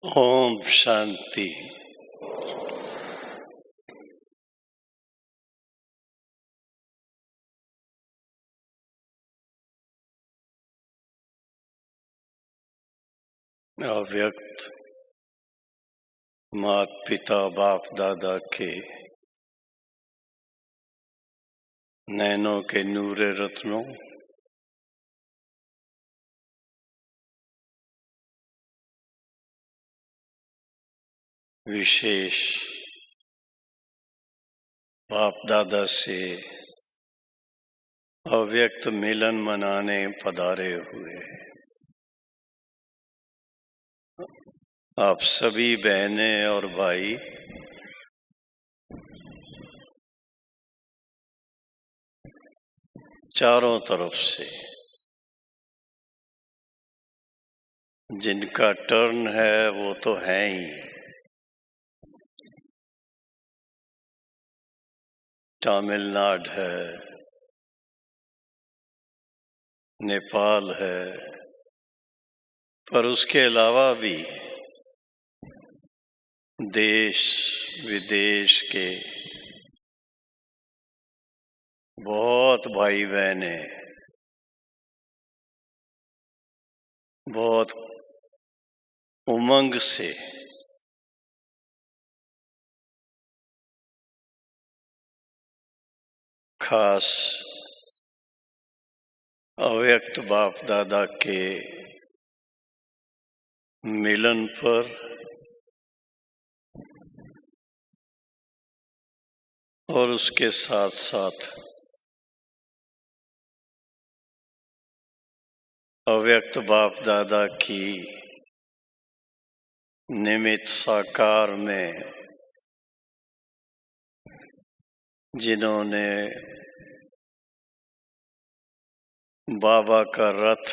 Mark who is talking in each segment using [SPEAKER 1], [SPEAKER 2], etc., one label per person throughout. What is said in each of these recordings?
[SPEAKER 1] ओम शांति। अव्यक्त माता पिता बाप दादा के नैनों के नूरे रत्नों, विशेष बाप दादा से अव्यक्त मिलन मनाने पधारे हुए आप सभी बहनें और भाई चारों तरफ से, जिनका टर्न है वो तो है ही। तमिलनाडु है, नेपाल है, पर उसके अलावा भी देश विदेश के बहुत भाई बहने बहुत उमंग से खास अव्यक्त बाप दादा के मिलन पर और उसके साथ साथ अव्यक्त बाप दादा की निमित्त साकार में जिन्होंने बाबा का रथ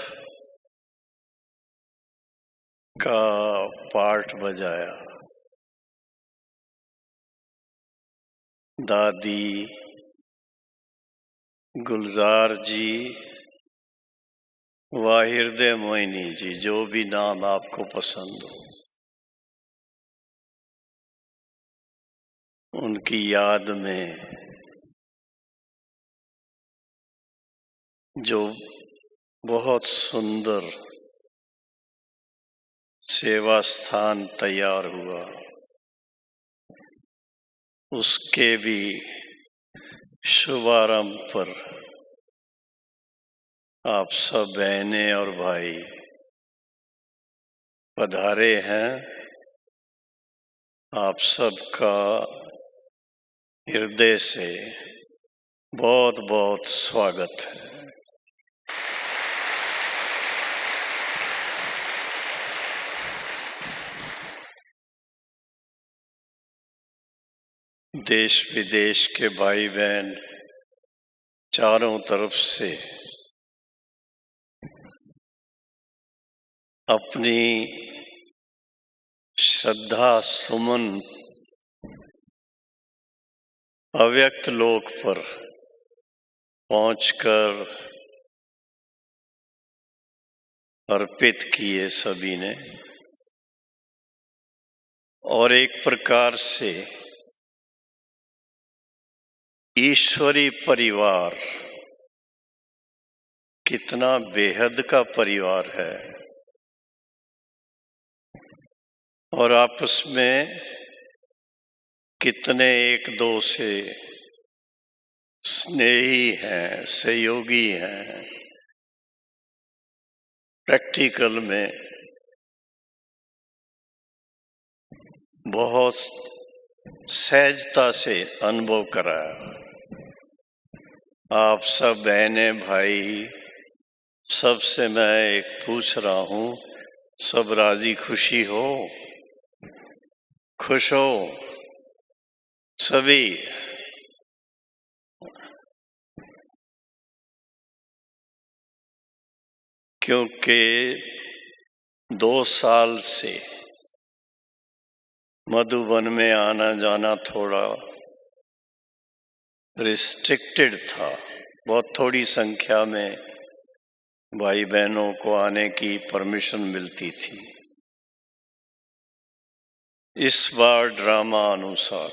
[SPEAKER 1] का पार्ट बजाया, दादी गुलजार जी व हृदय मोहिनी जी, जो भी नाम आपको पसंद हो, उनकी याद में जो बहुत सुंदर सेवा स्थान तैयार हुआ, उसके भी शुभारंभ पर आप सब बहनें और भाई पधारे हैं। आप सबका हृदय से बहुत बहुत स्वागत है। देश विदेश के भाई बहन चारों तरफ से अपनी श्रद्धा सुमन अव्यक्त लोक पर पहुंचकर अर्पित किए सभी ने, और एक प्रकार से ईश्वरी परिवार कितना बेहद का परिवार है, और आपस में कितने एक दो से स्नेही हैं, सहयोगी हैं। प्रैक्टिकल में बहुत सहजता से अनुभव कराया। आप सब बहनें भाई, सबसे मैं एक पूछ रहा हूँ, सब राजी खुशी हो, खुश हो सभी? क्योंकि 2 साल से मधुबन में आना जाना थोड़ा रिस्ट्रिक्टेड था। बहुत थोड़ी संख्या में भाई बहनों को आने की परमिशन मिलती थी। इस बार ड्रामा अनुसार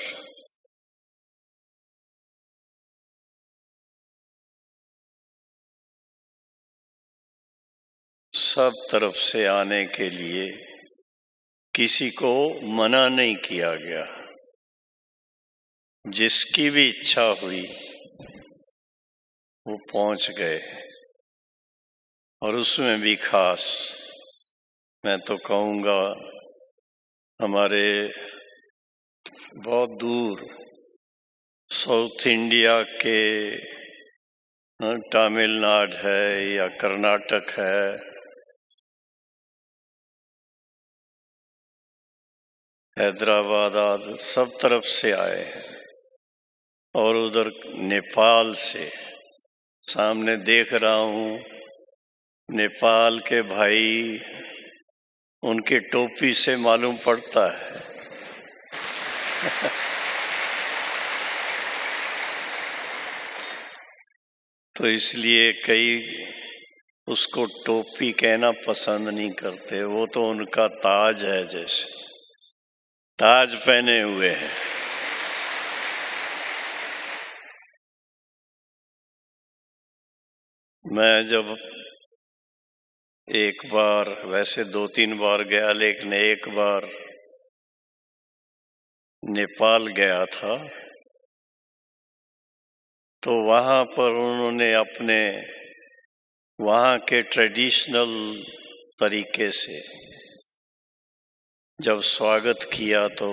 [SPEAKER 1] सब तरफ से आने के लिए किसी को मना नहीं किया गया। जिसकी भी इच्छा हुई वो पहुंच गए। और उसमें भी खास मैं तो कहूँगा हमारे बहुत दूर साउथ इंडिया के तमिलनाडु है या कर्नाटक है, हैदराबाद आदि सब तरफ से आए हैं। और उधर नेपाल से सामने देख रहा हूँ, नेपाल के भाई, उनकी टोपी से मालूम पड़ता है। तो इसलिए कई उसको टोपी कहना पसंद नहीं करते। वो तो उनका ताज है, जैसे ताज पहने हुए हैं। मैं जब एक बार, वैसे 2-3 बार गया, लेकिन एक बार नेपाल गया था, तो वहाँ पर उन्होंने अपने वहाँ के ट्रेडिशनल तरीके से जब स्वागत किया तो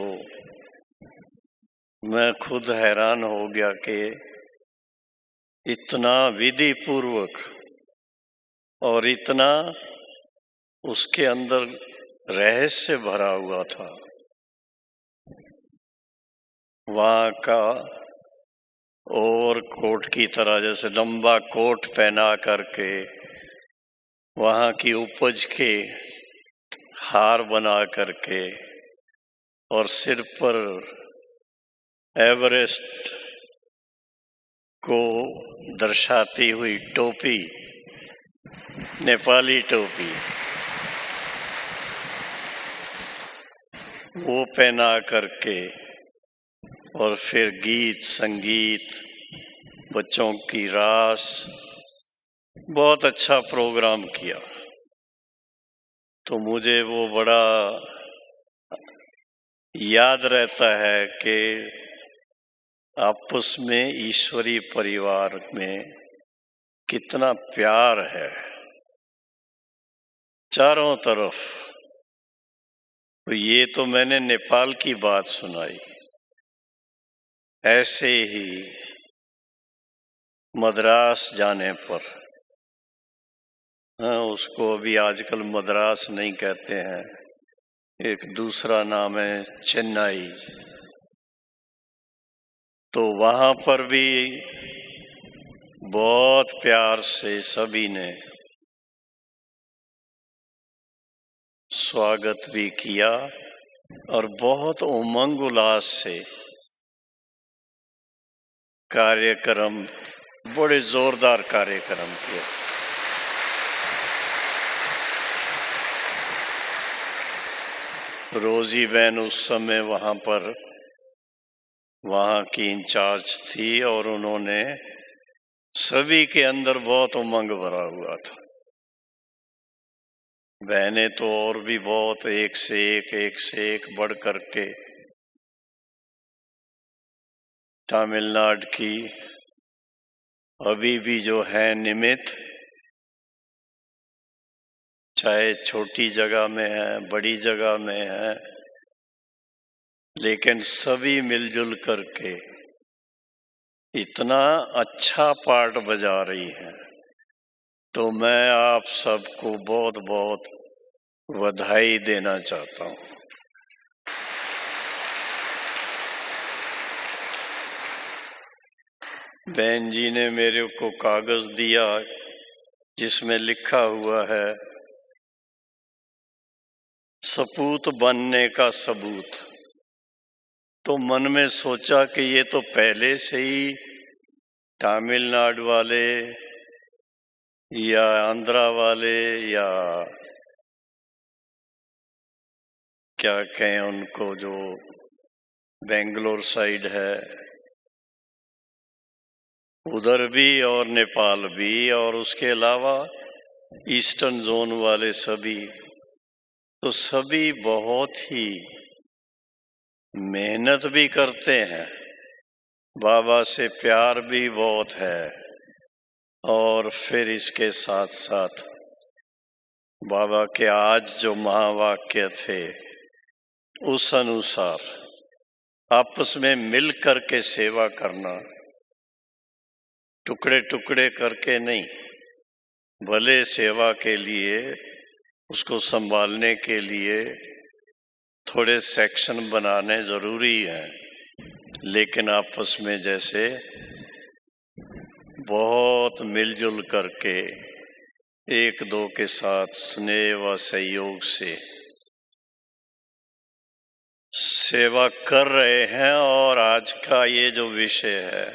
[SPEAKER 1] मैं खुद हैरान हो गया कि इतना विधि पूर्वक और इतना उसके अंदर रहस्य भरा हुआ था। वहाँ का ओवरकोट की तरह, जैसे लंबा कोट पहना करके वहाँ की उपज के हार बना करके और सिर पर एवरेस्ट को दर्शाती हुई टोपी, नेपाली टोपी, वो पहना करके और फिर गीत संगीत, बच्चों की रास, बहुत अच्छा प्रोग्राम किया। तो मुझे वो बड़ा याद रहता है कि आपस में ईश्वरीय परिवार में कितना प्यार है चारों तरफ। तो ये तो मैंने नेपाल की बात सुनाई। ऐसे ही मद्रास जाने पर, हाँ, उसको अभी आजकल मद्रास नहीं कहते हैं, एक दूसरा नाम है चेन्नई। तो वहाँ पर भी बहुत प्यार से सभी ने स्वागत भी किया और बहुत उमंग उल्लास से कार्यक्रम, बड़े जोरदार कार्यक्रम किए। रोजी बहन उस समय वहाँ पर वहाँ की इंचार्ज थी और उन्होंने सभी के अंदर बहुत उमंग भरा हुआ था। बहनें तो और भी बहुत एक से एक बढ़ करके, तमिलनाडु की अभी भी जो है निमित्त, चाहे छोटी जगह में है, बड़ी जगह में है, लेकिन सभी मिलजुल करके इतना अच्छा पार्ट बजा रही है। तो मैं आप सबको बहुत बहुत बधाई देना चाहता हूँ। बहन जी ने मेरे को कागज दिया जिसमें लिखा हुआ है सपूत बनने का सबूत। तो मन में सोचा कि ये तो पहले से ही तमिलनाडु वाले या आंध्रा वाले या क्या कहें उनको, जो बेंगलोर साइड है उधर भी और नेपाल भी, और उसके अलावा ईस्टर्न जोन वाले सभी, तो सभी बहुत ही मेहनत भी करते हैं, बाबा से प्यार भी बहुत है, और फिर इसके साथ साथ बाबा के आज जो महावाक्य थे उस अनुसार आपस में मिल करके सेवा करना, टुकड़े टुकड़े करके नहीं। भले सेवा के लिए, उसको संभालने के लिए थोड़े सेक्शन बनाने जरूरी हैं, लेकिन आपस में जैसे बहुत मिलजुल करके एक दो के साथ स्नेह व सहयोग से सेवा कर रहे हैं। और आज का ये जो विषय है,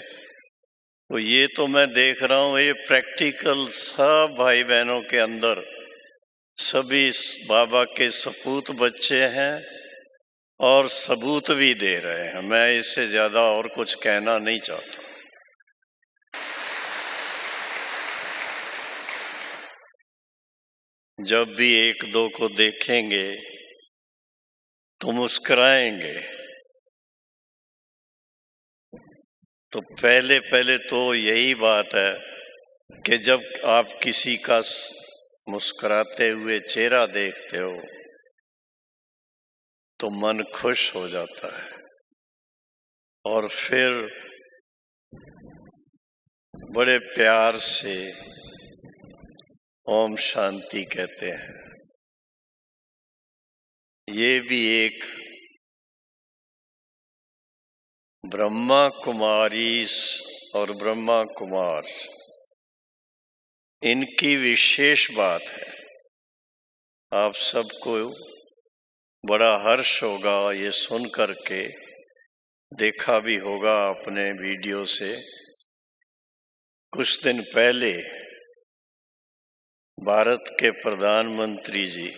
[SPEAKER 1] तो ये तो मैं देख रहा हूँ, ये प्रैक्टिकल सब भाई बहनों के अंदर सभी बाबा के सपूत बच्चे हैं और सबूत भी दे रहे हैं। मैं इससे ज्यादा और कुछ कहना नहीं चाहता। जब भी एक दो को देखेंगे तो मुस्कुराएंगे। तो पहले तो यही बात है कि जब आप किसी का मुस्कुराते हुए चेहरा देखते हो तो मन खुश हो जाता है, और फिर बड़े प्यार से ओम शांति कहते हैं। ये भी एक ब्रह्मा कुमारी और ब्रह्मा कुमार, इनकी विशेष बात है। आप सबको बड़ा हर्ष होगा ये सुन करके, देखा भी होगा अपने वीडियो से। कुछ दिन पहले भारत के प्रधानमंत्री जी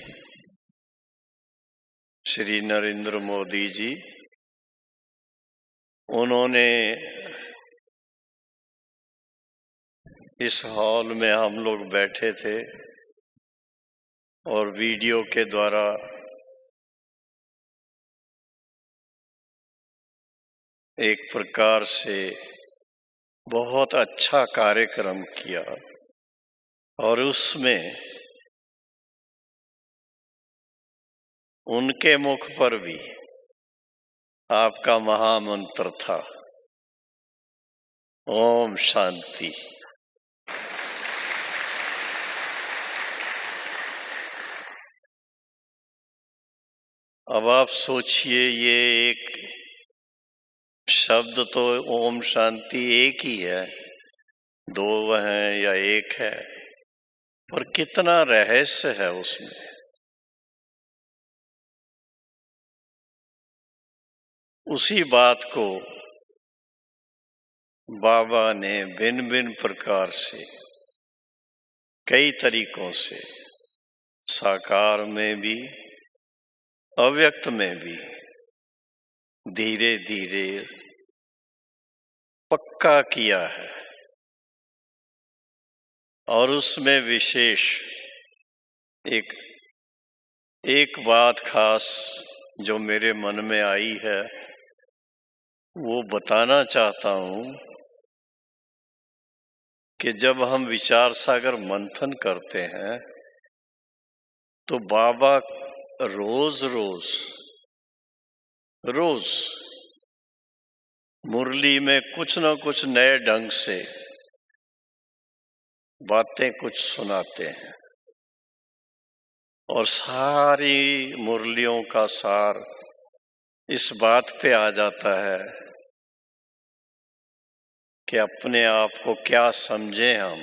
[SPEAKER 1] श्री नरेंद्र मोदी जी, उन्होंने इस हॉल में हम लोग बैठे थे और वीडियो के द्वारा एक प्रकार से बहुत अच्छा कार्यक्रम किया, और उसमें उनके मुख पर भी आपका महामंत्र था, ओम शांति। अब आप सोचिए, ये एक शब्द तो ओम शांति एक ही है, दो हैं या एक है, पर कितना रहस्य है उसमें। उसी बात को बाबा ने भिन्न भिन्न प्रकार से, कई तरीकों से, साकार में भी अव्यक्त में भी धीरे धीरे पक्का किया है। और उसमें विशेष एक बात खास जो मेरे मन में आई है, वो बताना चाहता हूं कि जब हम विचार सागर मंथन करते हैं तो बाबा रोज मुरली में कुछ न कुछ नए ढंग से बातें कुछ सुनाते हैं, और सारी मुरलियों का सार इस बात पे आ जाता है कि अपने आप को क्या समझे हम,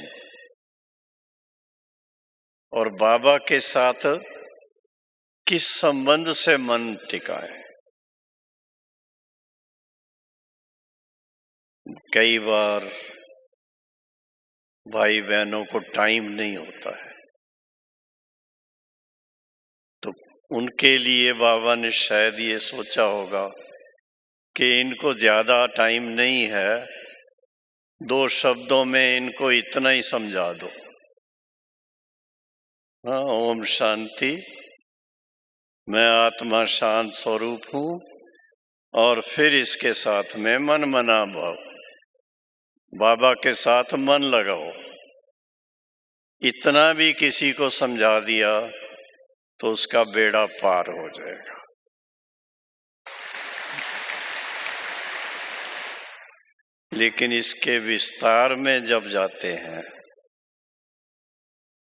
[SPEAKER 1] और बाबा के साथ किस संबंध से मन टिकाए। कई बार भाई बहनों को टाइम नहीं होता है, तो उनके लिए बाबा ने शायद ये सोचा होगा कि इनको ज़्यादा टाइम नहीं है, 2 शब्दों में इनको इतना ही समझा दो। हाँ, ओम शांति। मैं आत्मा शांत स्वरूप हूँ। और फिर इसके साथ में मन मना भाव, बाबा के साथ मन लगाओ। इतना भी किसी को समझा दिया तो उसका बेड़ा पार हो जाएगा। लेकिन इसके विस्तार में जब जाते हैं,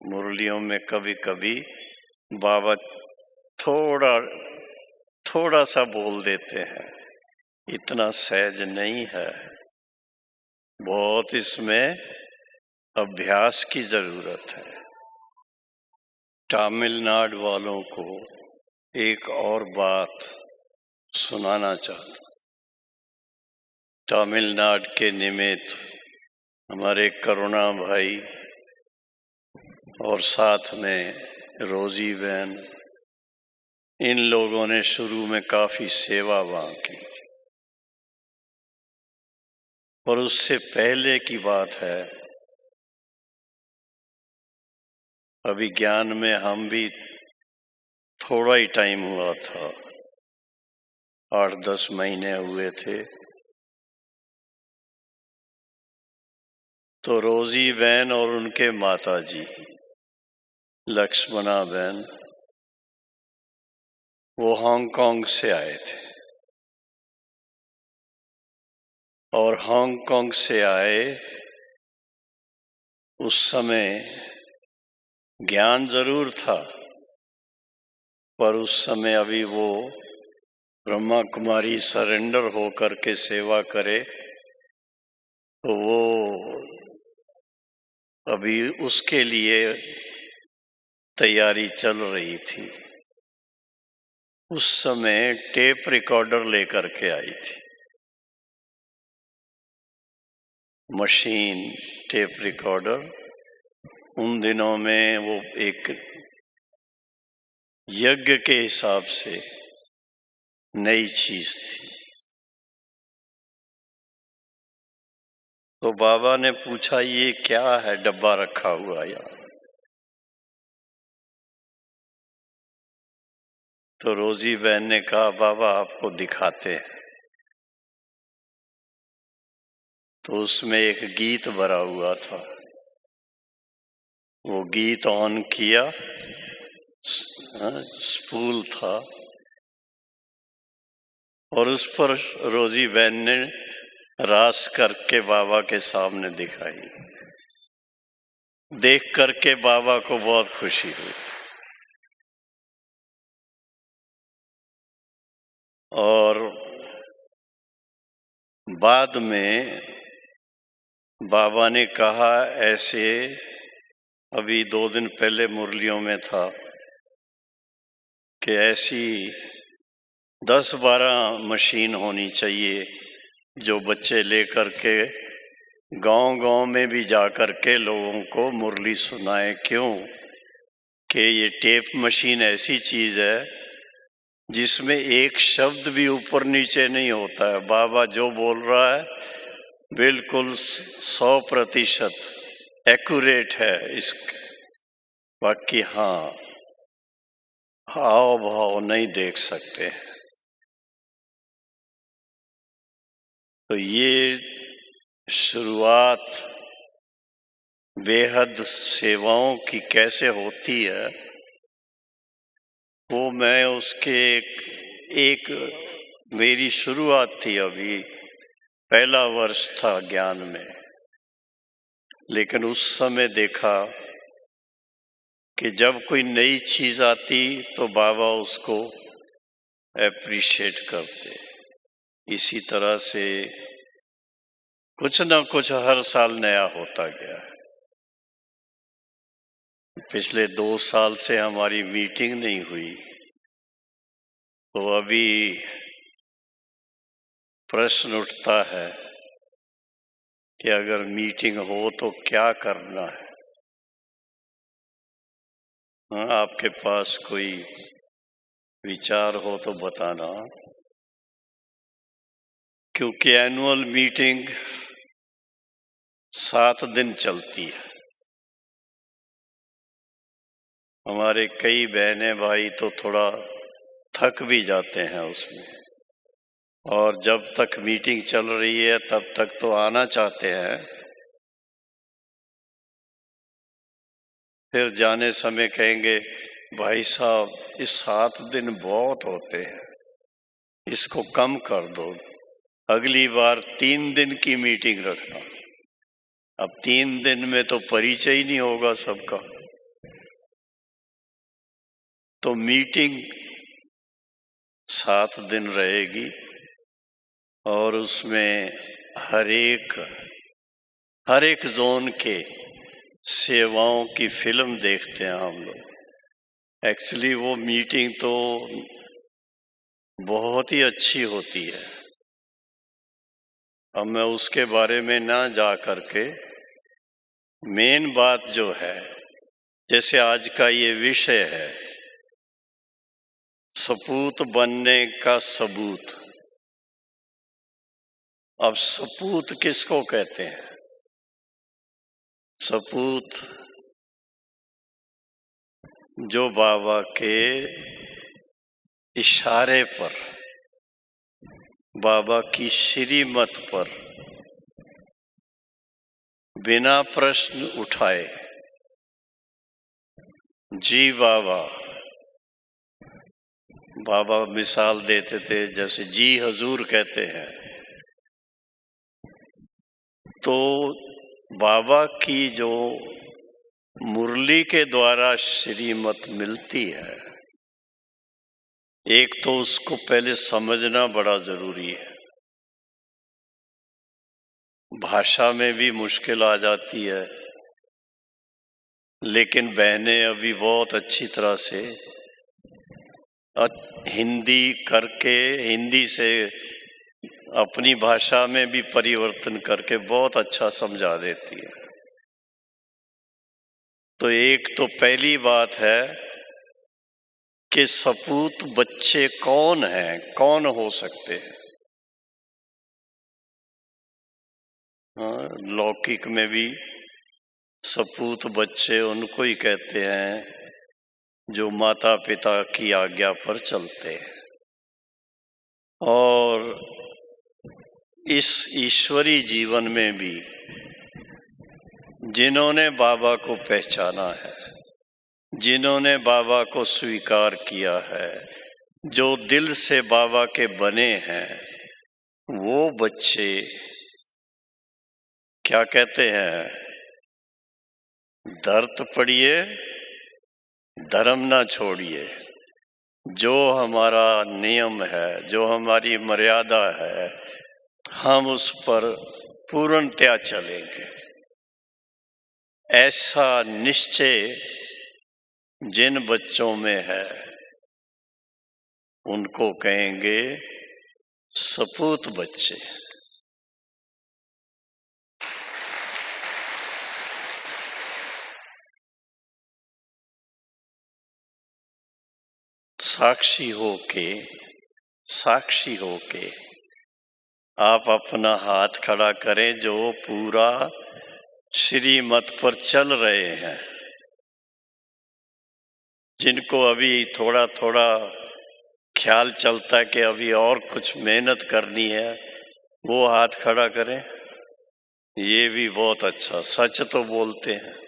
[SPEAKER 1] मुरलियों में कभी कभी बाबा थोड़ा सा बोल देते हैं, इतना सहज नहीं है, बहुत इसमें अभ्यास की जरूरत है। तमिलनाडु वालों को एक और बात सुनाना चाहता। तमिलनाडु के निमित्त हमारे करुणा भाई और साथ में रोजी बहन, इन लोगों ने शुरू में काफी सेवा वहां की थी। और उससे पहले की बात है, अभी ज्ञान में हम भी थोड़ा ही टाइम हुआ था, 8-10 महीने हुए थे। तो रोजी बहन और उनके माता जी लक्ष्मणा बहन, वो हांगकांग से आए थे। और हांगकांग से आए उस समय ज्ञान जरूर था, पर उस समय अभी वो ब्रह्मा कुमारी सरेंडर होकर के सेवा करे, तो वो अभी उसके लिए तैयारी चल रही थी। उस समय टेप रिकॉर्डर लेकर के आई थी, मशीन टेप रिकॉर्डर। उन दिनों में वो एक यज्ञ के हिसाब से नई चीज थी। तो बाबा ने पूछा, ये क्या है डब्बा रखा हुआ यहाँ? तो रोजी बहन ने कहा, बाबा आपको दिखाते हैं। तो उसमें एक गीत भरा हुआ था, वो गीत ऑन किया, स्पूल था, और उस पर रोजी बहन ने रास करके बाबा के सामने दिखाई। देख करके बाबा को बहुत खुशी हुई। और बाद में बाबा ने कहा, ऐसे अभी 2 दिन पहले मुरलियों में था कि ऐसी 10-12 मशीन होनी चाहिए जो बच्चे लेकर के गांव-गांव में भी जाकर के लोगों को मुरली सुनाए। क्यों कि ये टेप मशीन ऐसी चीज है जिसमें एक शब्द भी ऊपर नीचे नहीं होता है। बाबा जो बोल रहा है बिल्कुल 100% एक्यूरेट है इसके। बाकी हाँ, हाव भाव नहीं देख सकते। तो ये शुरुआत बेहद सेवाओं की कैसे होती है, वो मैं उसके एक मेरी शुरुआत थी। अभी पहला वर्ष था ज्ञान में, लेकिन उस समय देखा कि जब कोई नई चीज आती तो बाबा उसको एप्रिशिएट करते। इसी तरह से कुछ ना कुछ हर साल नया होता गया है। पिछले 2 साल से हमारी मीटिंग नहीं हुई, तो अभी प्रश्न उठता है कि अगर मीटिंग हो तो क्या करना है। हाँ, आपके पास कोई विचार हो तो बताना, क्योंकि एनुअल मीटिंग 7 दिन चलती है। हमारे कई बहनें भाई तो थोड़ा थक भी जाते हैं उसमें, और जब तक मीटिंग चल रही है तब तक तो आना चाहते हैं, फिर जाने समय कहेंगे भाई साहब इस 7 दिन बहुत होते हैं, इसको कम कर दो, अगली बार 3 दिन की मीटिंग रखना। अब 3 दिन में तो परिचय ही नहीं होगा सबका, तो मीटिंग 7 दिन रहेगी और उसमें हर एक जोन के सेवाओं की फिल्म देखते हैं हम लोग। एक्चुअली वो मीटिंग तो बहुत ही अच्छी होती है। अब मैं उसके बारे में ना जा करके मेन बात जो है, जैसे आज का ये विषय है सपूत बनने का सबूत। अब सपूत किसको कहते हैं? सपूत जो बाबा के इशारे पर, बाबा की श्रीमत पर बिना प्रश्न उठाए जी बाबा मिसाल देते थे, जैसे जी हजूर कहते हैं, तो बाबा की जो मुरली के द्वारा श्रीमत मिलती है, एक तो उसको पहले समझना बड़ा जरूरी है। भाषा में भी मुश्किल आ जाती है, लेकिन बहनें अभी बहुत अच्छी तरह से हिंदी करके, हिंदी से अपनी भाषा में भी परिवर्तन करके बहुत अच्छा समझा देती है। तो एक तो पहली बात है कि सपूत बच्चे कौन हैं, कौन हो सकते हैं। लौकिक में भी सपूत बच्चे उनको ही कहते हैं जो माता पिता की आज्ञा पर चलते हैं, और इस ईश्वरी जीवन में भी जिन्होंने बाबा को पहचाना है, जिन्होंने बाबा को स्वीकार किया है, जो दिल से बाबा के बने हैं, वो बच्चे क्या कहते हैं? धर्त पड़िए धर्म ना छोड़िए। जो हमारा नियम है, जो हमारी मर्यादा है, हम उस पर पूर्णतया चलेंगे। ऐसा निश्चय जिन बच्चों में है उनको कहेंगे सपूत बच्चे। साक्षी होके आप अपना हाथ खड़ा करें जो पूरा श्रीमत पर चल रहे हैं। जिनको अभी थोड़ा थोड़ा ख्याल चलता है कि अभी और कुछ मेहनत करनी है, वो हाथ खड़ा करें। ये भी बहुत अच्छा, सच तो बोलते हैं।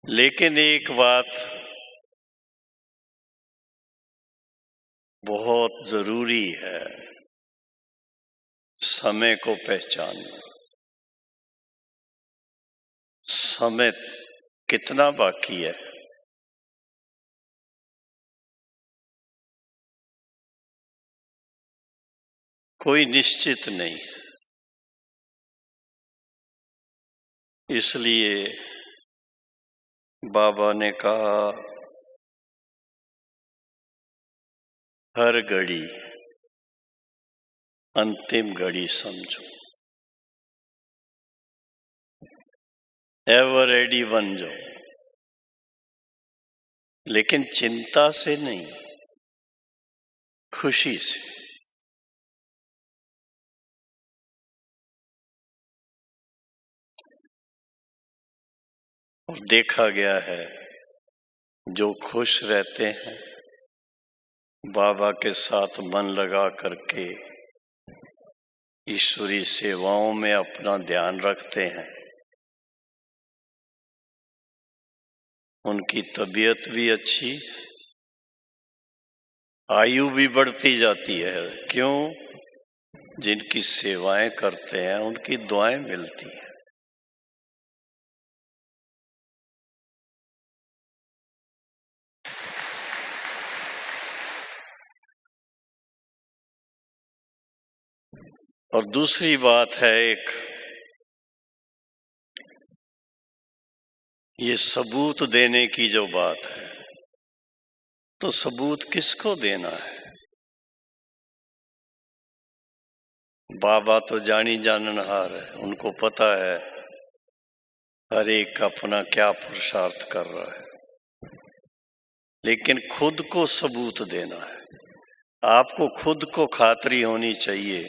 [SPEAKER 1] लेकिन एक बात बहुत जरूरी है, समय को पहचानना। समय कितना बाकी है? कोई निश्चित नहीं। इसलिए बाबा ने कहा हर घड़ी अंतिम घड़ी समझो, एवर रेडी बन जाओ। लेकिन चिंता से नहीं, खुशी से। और देखा गया है जो खुश रहते हैं, बाबा के साथ मन लगा करके ईश्वरी सेवाओं में अपना ध्यान रखते हैं, उनकी तबीयत भी अच्छी, आयु भी बढ़ती जाती है। क्यों? जिनकी सेवाएं करते हैं उनकी दुआएं मिलती हैं। और दूसरी बात है, एक ये सबूत देने की जो बात है, तो सबूत किसको देना है? बाबा तो जानी जाननहार है, उनको पता है हर एक अपना क्या पुरुषार्थ कर रहा है। लेकिन खुद को सबूत देना है। आपको खुद को खातरी होनी चाहिए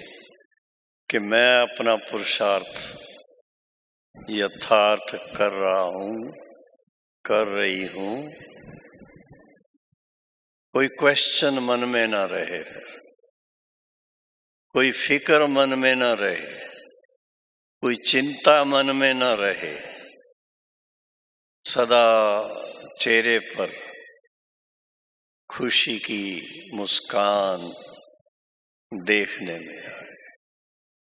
[SPEAKER 1] कि मैं अपना पुरुषार्थ यथार्थ कर रहा हूं, कर रही हूं। कोई क्वेश्चन मन में ना रहे, फिर कोई फिक्र मन में ना रहे, कोई चिंता मन में ना रहे। सदा चेहरे पर खुशी की मुस्कान देखने में आए।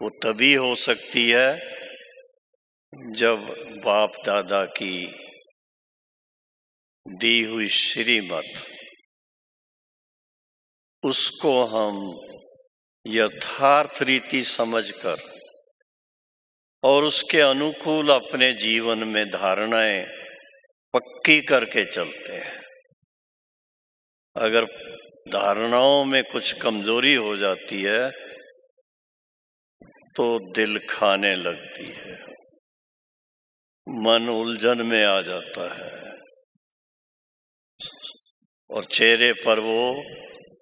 [SPEAKER 1] वो तभी हो सकती है जब बाप दादा की दी हुई श्रीमत, उसको हम यथार्थ रीति समझकर और उसके अनुकूल अपने जीवन में धारणाएं पक्की करके चलते हैं। अगर धारणाओं में कुछ कमजोरी हो जाती है तो दिल खाने लगती है, मन उलझन में आ जाता है और चेहरे पर वो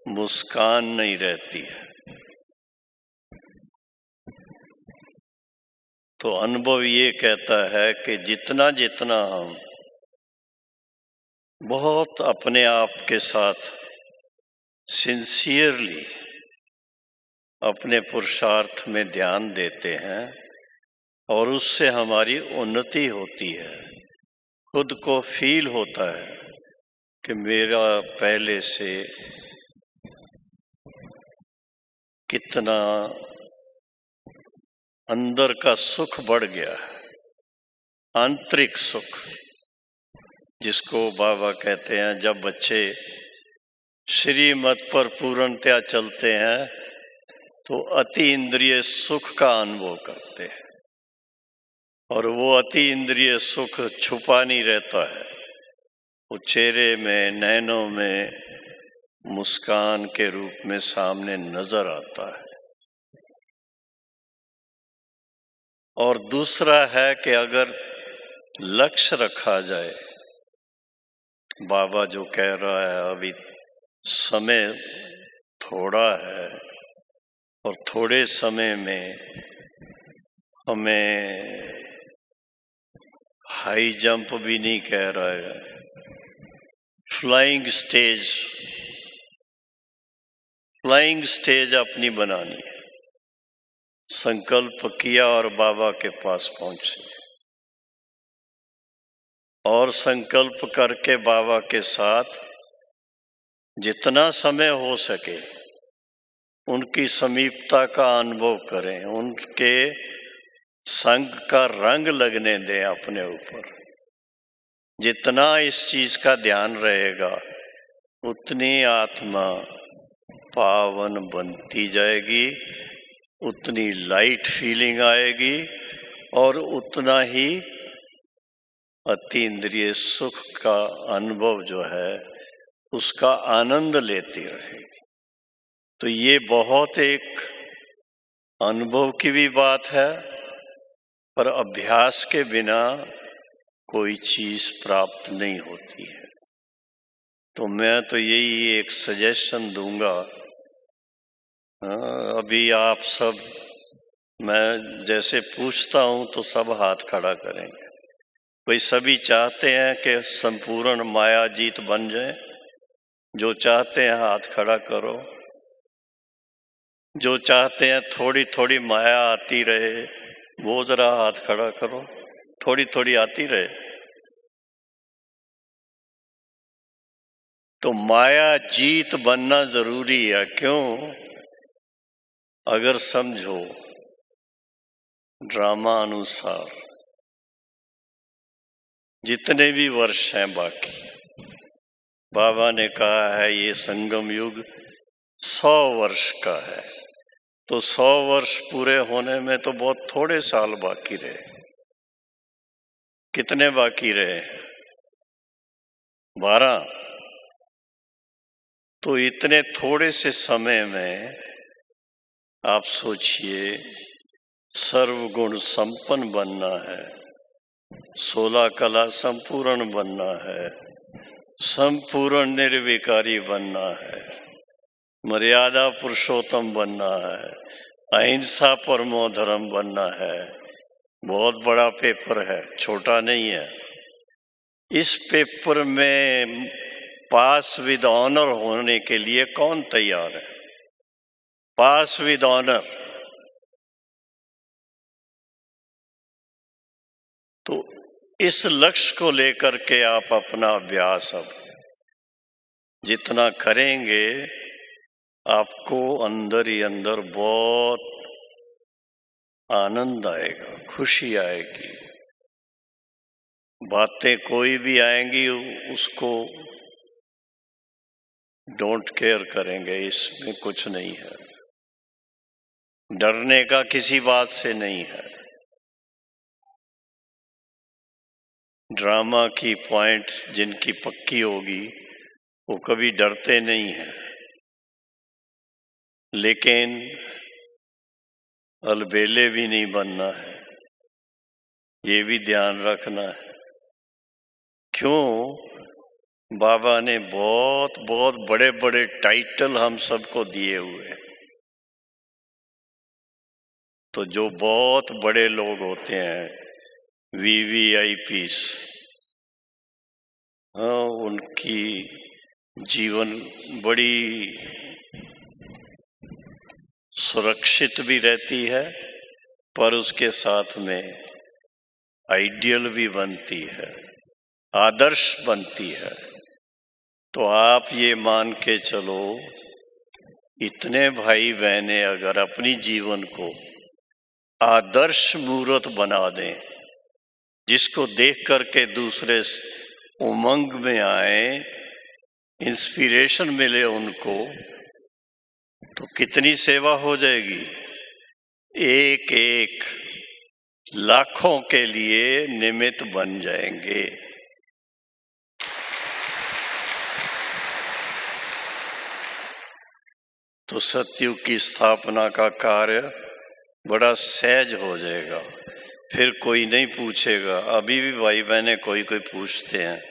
[SPEAKER 1] मुस्कान नहीं रहती है। तो अनुभव ये कहता है कि जितना जितना हम बहुत अपने आप के साथ सिंसियरली अपने पुरुषार्थ में ध्यान देते हैं और उससे हमारी उन्नति होती है, खुद को फील होता है कि मेरा पहले से कितना अंदर का सुख बढ़ गया है, आंतरिक सुख, जिसको बाबा कहते हैं जब बच्चे श्रीमत पर पूर्णतया चलते हैं तो अति इंद्रिय सुख का अनुभव करते हैं। और वो अति इंद्रिय सुख छुपा नहीं रहता है, वो चेहरे में, नैनों में मुस्कान के रूप में सामने नजर आता है। और दूसरा है कि अगर लक्ष्य रखा जाए, बाबा जो कह रहा है अभी समय थोड़ा है और थोड़े समय में हमें हाई जंप भी नहीं कह रहा है, फ्लाइंग स्टेज अपनी बनानी है। संकल्प किया और बाबा के पास पहुंचे और संकल्प करके बाबा के साथ जितना समय हो सके उनकी समीपता का अनुभव करें, उनके संग का रंग लगने दें अपने ऊपर। जितना इस चीज का ध्यान रहेगा उतनी आत्मा पावन बनती जाएगी, उतनी लाइट फीलिंग आएगी और उतना ही अति इंद्रिय सुख का अनुभव जो है उसका आनंद लेती रहेगी। तो ये बहुत एक अनुभव की भी बात है, पर अभ्यास के बिना कोई चीज प्राप्त नहीं होती है। तो मैं तो यही एक सजेशन दूंगा। अभी आप सब, मैं जैसे पूछता हूं तो सब हाथ खड़ा करेंगे। भाई सभी चाहते हैं कि संपूर्ण माया जीत बन जाए? जो चाहते हैं हाथ खड़ा करो। जो चाहते हैं थोड़ी थोड़ी माया आती रहे, वो जरा हाथ खड़ा करो। थोड़ी थोड़ी आती रहे। तो माया जीत बनना जरूरी है। क्यों? अगर समझो ड्रामा अनुसार जितने भी वर्ष हैं बाकी, बाबा ने कहा है ये संगम युग 100 वर्ष का है। तो 100 वर्ष पूरे होने में तो बहुत थोड़े साल बाकी रहे। कितने बाकी रहे? 12। तो इतने थोड़े से समय में आप सोचिए, सर्वगुण संपन्न बनना है, 16 कला संपूर्ण बनना है, संपूर्ण निर्विकारी बनना है, मर्यादा पुरुषोत्तम बनना है, अहिंसा परमो धर्म बनना है। बहुत बड़ा पेपर है, छोटा नहीं है। इस पेपर में पास विद ऑनर होने के लिए कौन तैयार है? पास विद ऑनर। तो इस लक्ष्य को लेकर के आप अपना अभ्यास अब जितना करेंगे, आपको अंदर ही अंदर बहुत आनंद आएगा, खुशी आएगी। बातें कोई भी आएंगी उसको डोंट केयर करेंगे, इसमें कुछ नहीं है। डरने का किसी बात से नहीं है। ड्रामा की पॉइंट जिनकी पक्की होगी वो कभी डरते नहीं है। लेकिन अलबेले भी नहीं बनना है, ये भी ध्यान रखना है। क्यों? बाबा ने बहुत बहुत बड़े बड़े टाइटल हम सबको दिए हुए हैं। तो जो बहुत बड़े लोग होते हैं, VVIPs, हाँ, उनकी जीवन बड़ी सुरक्षित भी रहती है, पर उसके साथ में आइडियल भी बनती है, आदर्श बनती है। तो आप ये मान के चलो, इतने भाई बहनें अगर अपनी जीवन को आदर्श मूर्त बना दें, जिसको देख करके दूसरे उमंग में आए, इंस्पिरेशन मिले उनको, तो कितनी सेवा हो जाएगी। एक एक लाखों के लिए निमित्त बन जाएंगे। तो सतयुग की स्थापना का कार्य बड़ा सहज हो जाएगा। फिर कोई नहीं पूछेगा। अभी भी भाई बहने कोई कोई पूछते हैं,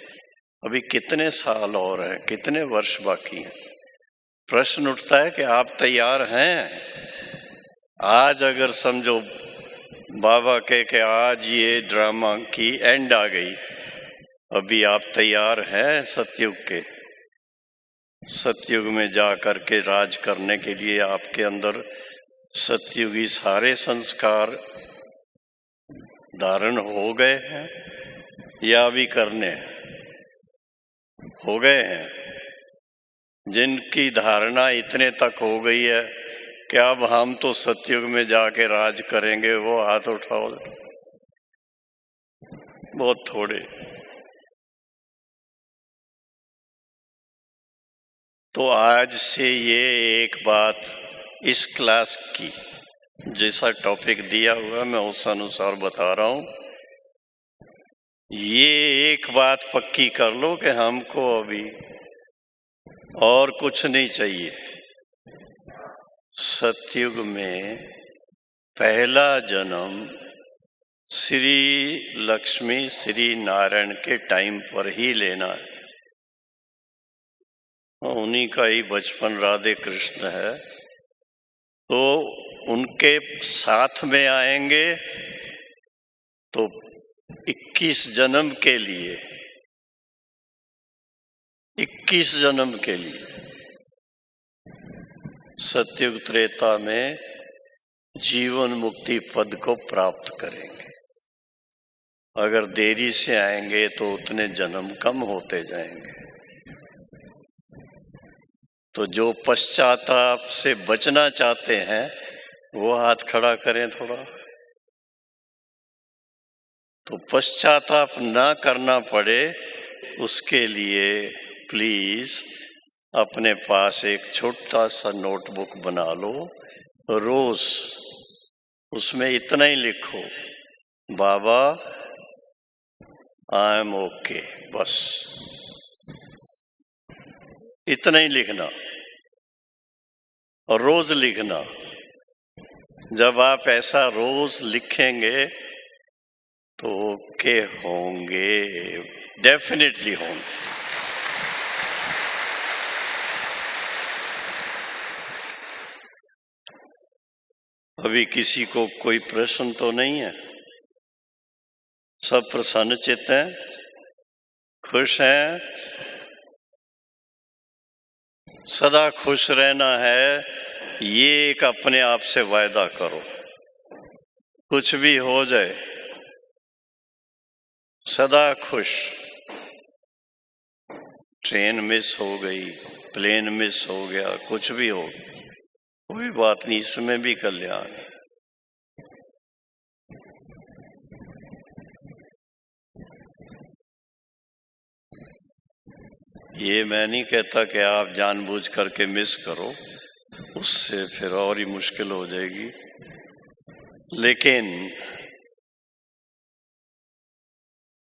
[SPEAKER 1] अभी कितने साल और हैं, कितने वर्ष बाकी हैं। प्रश्न उठता है कि आप तैयार हैं? आज अगर समझो बाबा के आज ये ड्रामा की एंड आ गई, अभी आप तैयार हैं सतयुग के? सतयुग में जा करके राज करने के लिए आपके अंदर सतयुगी सारे संस्कार धारण हो गए हैं या अभी करने हैं? हो गए हैं। जिनकी धारणा इतने तक हो गई है कि अब हम तो सतयुग में जाके राज करेंगे, वो हाथ उठाओ। बहुत थोड़े। तो आज से ये एक बात इस क्लास की, जैसा टॉपिक दिया हुआ मैं उस अनुसार बता रहा हूं। ये एक बात पक्की कर लो कि हमको अभी और कुछ नहीं चाहिए। सतयुग में पहला जन्म श्री लक्ष्मी श्री नारायण के टाइम पर ही लेना है। उन्हीं का ही बचपन राधे कृष्ण है, तो उनके साथ में आएंगे तो 21 जन्म के लिए, 21 जन्म के लिए सत्युग त्रेता में जीवन मुक्ति पद को प्राप्त करेंगे। अगर देरी से आएंगे तो उतने जन्म कम होते जाएंगे। तो जो पश्चाताप से बचना चाहते हैं वो हाथ खड़ा करें थोड़ा। तो पश्चाताप ना करना पड़े उसके लिए प्लीज अपने पास एक छोटा सा नोटबुक बना लो। रोज उसमें इतना ही लिखो, बाबा आई एम ओके, बस इतना ही लिखना और रोज लिखना। जब आप ऐसा रोज लिखेंगे तो ओके होंगे, डेफिनेटली होंगे। अभी किसी को कोई प्रश्न तो नहीं है? सब प्रसन्न चित्त हैं, खुश हैं? सदा खुश रहना है, ये एक अपने आप से वायदा करो। कुछ भी हो जाए सदा खुश। ट्रेन मिस हो गई, प्लेन मिस हो गया, कुछ भी हो, कोई बात नहीं, इसमें भी कल्याण है। ये मैं नहीं कहता कि आप जानबूझ करके मिस करो, उससे फिर और ही मुश्किल हो जाएगी। लेकिन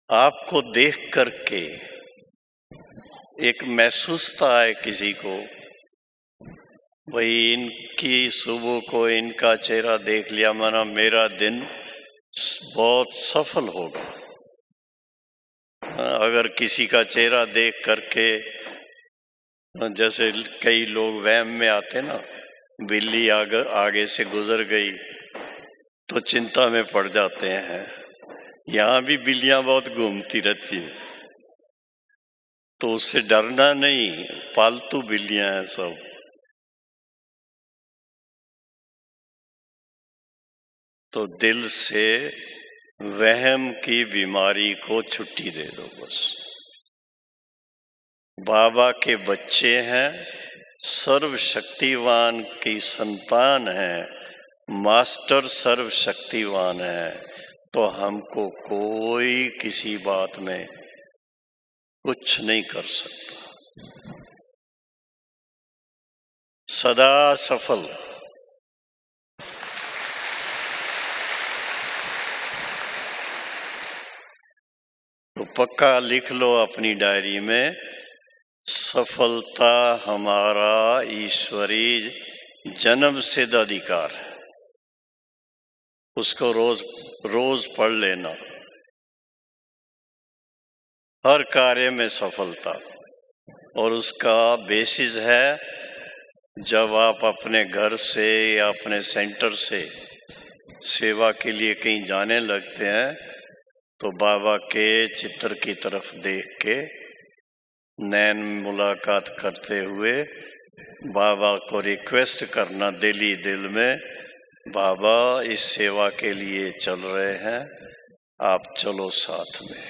[SPEAKER 1] आपको देख करके एक महसूसता है किसी को, भाई इनकी सुबह को इनका चेहरा देख लिया माना मेरा दिन बहुत सफल होगा। अगर किसी का चेहरा देख करके, जैसे कई लोग वहम में आते ना, बिल्ली आगे से गुजर गई तो चिंता में पड़ जाते हैं। यहाँ भी बिल्लियां बहुत घूमती रहती है, तो उससे डरना नहीं, पालतू बिल्लियां हैं सब। तो दिल से वहम की बीमारी को छुट्टी दे दो बस। बाबा के बच्चे हैं, सर्वशक्तिवान की संतान है, मास्टर सर्वशक्तिवान है, तो हमको कोई किसी बात में कुछ नहीं कर सकता। सदा सफल। तो पक्का लिख लो अपनी डायरी में, सफलता हमारा ईश्वरीय जन्म सिद्ध अधिकार है। उसको रोज रोज पढ़ लेना। हर कार्य में सफलता, और उसका बेसिस है जब आप अपने घर से या अपने सेंटर से सेवा के लिए कहीं जाने लगते हैं तो बाबा के चित्र की तरफ देख के नैन मुलाकात करते हुए बाबा को रिक्वेस्ट करना दिल ही दिल में, बाबा इस सेवा के लिए चल रहे हैं, आप चलो साथ में।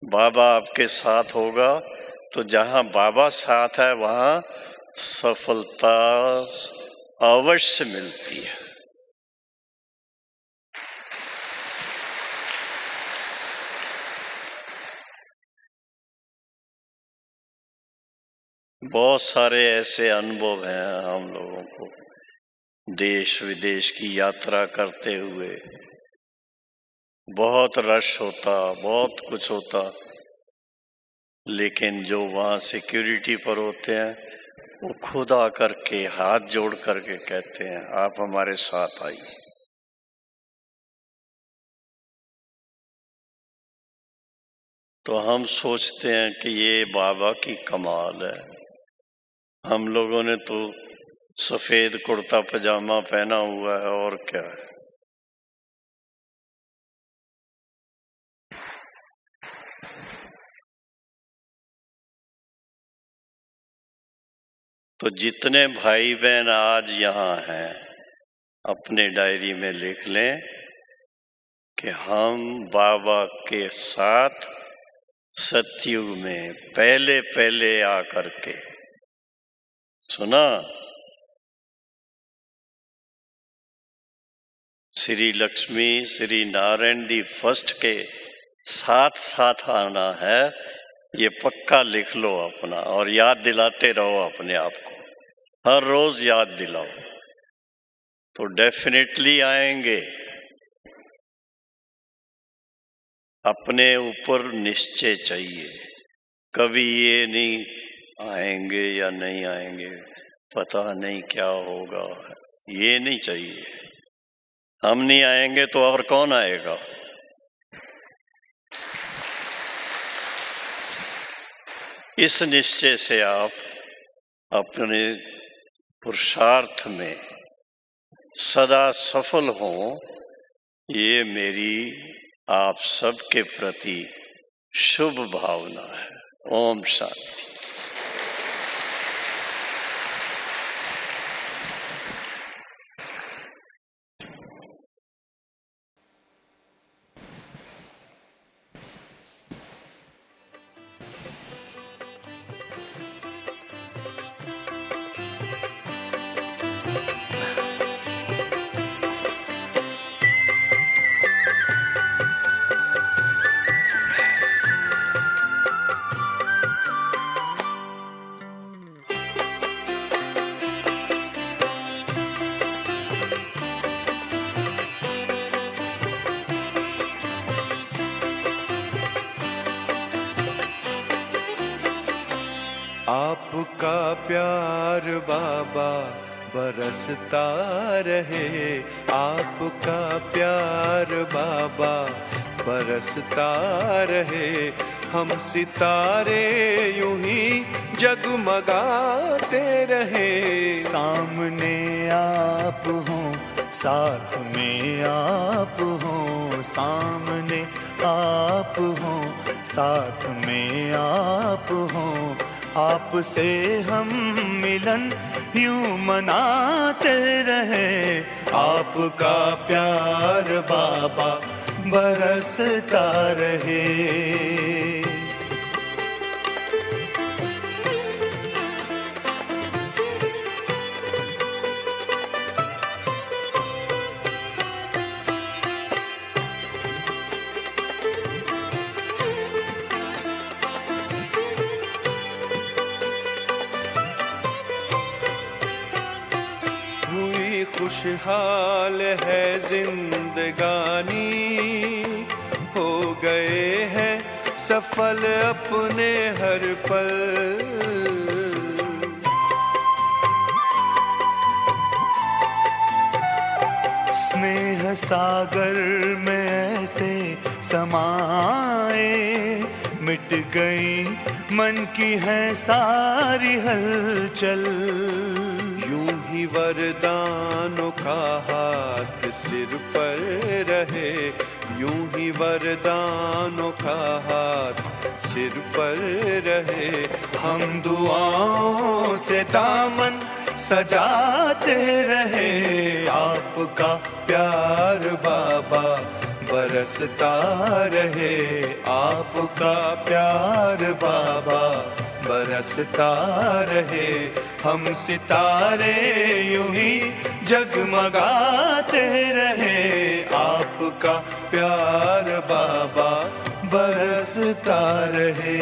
[SPEAKER 1] बाबा आपके साथ होगा तो जहाँ बाबा साथ है वहाँ सफलता अवश्य मिलती है। बहुत सारे ऐसे अनुभव हैं हम लोगों को, देश विदेश की यात्रा करते हुए। बहुत रश होता, बहुत कुछ होता, लेकिन जो वहाँ सिक्योरिटी पर होते हैं वो खुद आकर के हाथ जोड़ करके कहते हैं आप हमारे साथ आइए। तो हम सोचते हैं कि ये बाबा की कमाल है, हम लोगों ने तो सफेद कुर्ता पजामा पहना हुआ है, और क्या है। तो जितने भाई बहन आज यहाँ हैं, अपने डायरी में लिख लें कि हम बाबा के साथ सतयुग में पहले पहले आकर के, सुना, श्री लक्ष्मी श्री नारायण दी फर्स्ट के साथ साथ आना है। ये पक्का लिख लो अपना, और याद दिलाते रहो अपने आप को, हर रोज याद दिलाओ, तो डेफिनेटली आएंगे। अपने ऊपर निश्चय चाहिए, कभी ये नहीं आएंगे या नहीं आएंगे, पता नहीं क्या होगा, ये नहीं चाहिए। हम नहीं आएंगे तो और कौन आएगा। इस निश्चय से आप अपने पुरुषार्थ में सदा सफल हों, ये मेरी आप सबके प्रति शुभ भावना है। ओम शांति।
[SPEAKER 2] आपका प्यार बाबा बरसता रहे, आपका प्यार बाबा बरसता रहे। हम सितारे यूं ही जगमगाते रहे।
[SPEAKER 3] सामने आप हो, साथ में आप हो, सामने आप हो, साथ में आप हो। आपसे हम मिलन यूं मनाते रहे। आपका प्यार बाबा बरसता रहे।
[SPEAKER 2] खुशहाल है जिंदगानी, हो गए हैं सफल अपने हर पल।
[SPEAKER 3] स्नेह सागर में ऐसे समाए, मिट गई मन की है सारी हलचल।
[SPEAKER 2] यूं ही वरदानों का हाथ सिर पर रहे, यूं ही वरदानों का हाथ सिर पर रहे।
[SPEAKER 3] हम दुआओं से दामन सजाते रहे। आपका
[SPEAKER 2] प्यार बाबा बरसता रहे। आपका प्यार बाबा बरसता रहे। हम सितारे यूं ही जगमगाते रहे। आपका प्यार बाबा बरसता रहे।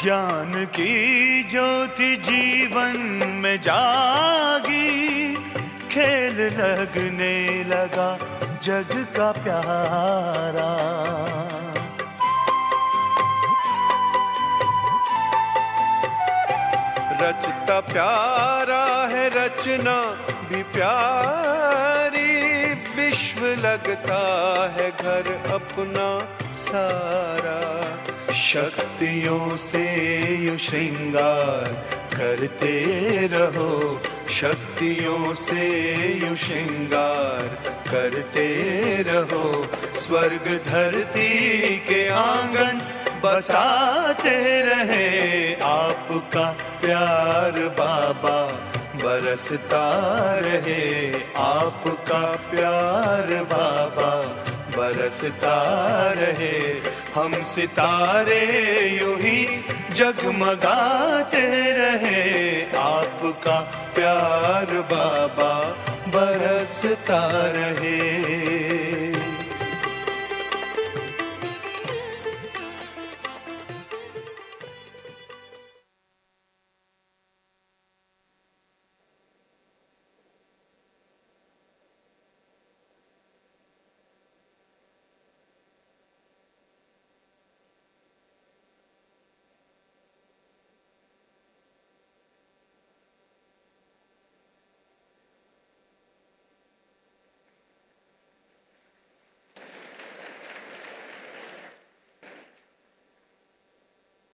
[SPEAKER 3] ज्ञान की ज्योति जीवन में जागी, खेल लगने लगा जग का प्यारा।
[SPEAKER 2] रचता प्यारा है रचना भी प्यारी, विश्व लगता है घर अपना सारा।
[SPEAKER 3] शक्तियों से यूं श्रृंगार करते रहो, शक्तियों से यूं श्रृंगार करते रहो। स्वर्ग धरती के आंगन बसाते रहे, आपका प्यार बाबा बरसता रहे, आपका प्यार बाबा बरसता रहे। हम सितारे यूं ही जगमगाते रहे, आपका प्यार बाबा बरसता रहे।